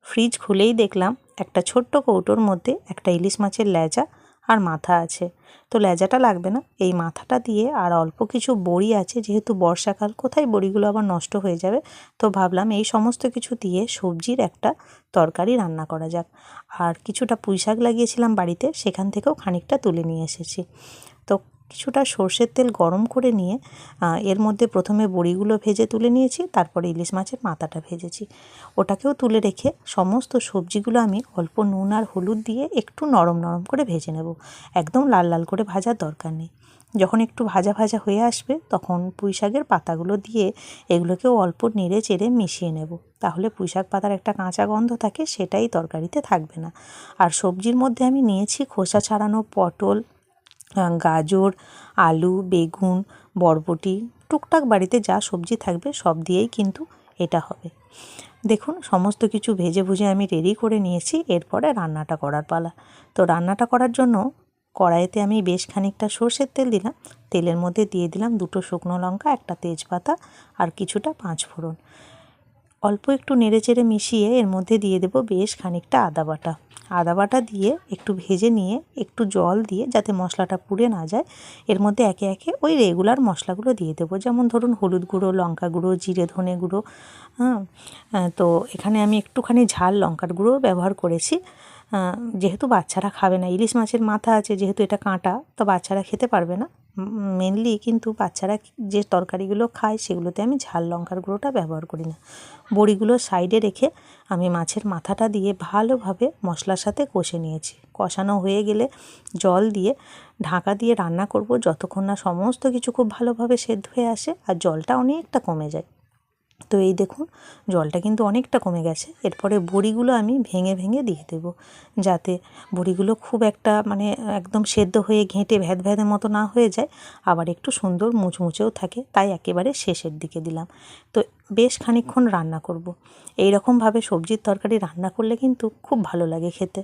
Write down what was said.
Fridge খুলেই দেখলাম একটা ছোট্ট কৌটোর মধ্যে একটা ইলিশ মাছের লেজা আর মাথা আছে। তো লেজাটা লাগবে না, এই মাথাটা দিয়ে আর অল্প কিছু বড়ি আছে, যেহেতু বর্ষাকাল কোথায় বড়িগুলো আবার নষ্ট হয়ে যাবে, তো ভাবলাম এই সমস্ত কিছু দিয়ে সবজির একটা তরকারি রান্না করা যাক। আর কিছুটা পুঁই শাক লাগিয়েছিলাম বাড়িতে, সেখান থেকেও খানিকটা তুলে নিয়ে এসেছি। তো কিছুটা সর্ষের তেল গরম করে নিয়ে এর মধ্যে প্রথমে বড়িগুলো ভেজে তুলে নিয়েছি, তারপরে ইলিশ মাছের মাথাটা ভেজেছি। ওটাকেও তুলে রেখে সমস্ত সবজিগুলো আমি অল্প নুন আর হলুদ দিয়ে একটু নরম নরম করে ভেজে নেব। একদম লাল লাল করে ভাজার দরকার নেই। যখন একটু ভাজা ভাজা হয়ে আসবে তখন পুঁই শাকের পাতাগুলো দিয়ে এগুলোকেও অল্প নেড়ে চেড়ে মিশিয়ে নেব। তাহলে পুঁই শাক পাতার একটা কাঁচা গন্ধ থাকে, সেটাই তরকারিতে থাকবে না। আর সবজির মধ্যে আমি নিয়েছি খোসা ছাড়ানো পটল, গাজর, আলু, বেগুন, বরবটি, টুকটাক বাড়িতে যা সবজি থাকবে সব দিয়েই কিন্তু এটা হবে। দেখুন সমস্ত কিছু ভেজে ভুজে আমি রেডি করে নিয়েছি, এরপরে রান্নাটা করার পালা। তো রান্নাটা করার জন্য কড়াইতে আমি বেশ খানিকটা সর্ষের তেল দিলাম। তেলের মধ্যে দিয়ে দিলাম 2টো শুকনো লঙ্কা, একটা তেজপাতা আর কিছুটা পাঁচফোড়ন। অল্প একটু নেড়েচেড়ে মিশিয়ে এর মধ্যে দিয়ে দেবো বেশ খানিকটা আদা বাটা। আদা বাটা দিয়ে একটু ভেজে নিয়ে একটু জল দিয়ে, যাতে মশলাটা পুড়ে না যায়, এর মধ্যে একে একে ওই রেগুলার মশলাগুলো দিয়ে দেবো। যেমন ধরুন হলুদ গুঁড়ো, লঙ্কা গুঁড়ো, জিরে ধনে গুঁড়ো। তো এখানে আমি একটুখানি ঝাল লঙ্কার গুঁড়োও ব্যবহার করেছি, যেহেতু বাচ্চারা খাবে না। ইলিশ মাছের মাথা আছে, যেহেতু এটা কাঁটা, তো বাচ্চারা খেতে পারবে না। মেনলি কিন্তু বাচ্চারা যে তরকারিগুলো খায় সেগুলোতে আমি ঝাল লঙ্কার গুঁড়োটা ব্যবহার করি না। বড়িগুলো সাইডে রেখে আমি মাছের মাথাটা দিয়ে ভালোভাবে মশলার সাথে কষে নিয়েছি। কষানো হয়ে গেলে জল দিয়ে ঢাকা দিয়ে রান্না করব যতক্ষণ না সমস্ত কিছু খুব ভালোভাবে সেদ্ধ হয়ে আসে আর জলটা অনেকটা কমে যায়। তো এই দেখুন জলটা কিন্তু অনেকটা কমে গেছে। এরপরে বড়িগুলো আমি ভেঙে ভেঙে দিয়ে দেবো, যাতে বড়িগুলো খুব একটা মানে একদম সেদ্ধ হয়ে ঘেঁটে ভ্যাদ ভ্যাদের মতো না হয়ে যায়, আবার একটু সুন্দর মুচমুচেও থাকে, তাই একেবারে শেষের দিকে দিলাম। তো বেশ খানিকক্ষণ রান্না করব। এই রকমভাবে সবজির তরকারি রান্না করলে কিন্তু খুব ভালো লাগে খেতে।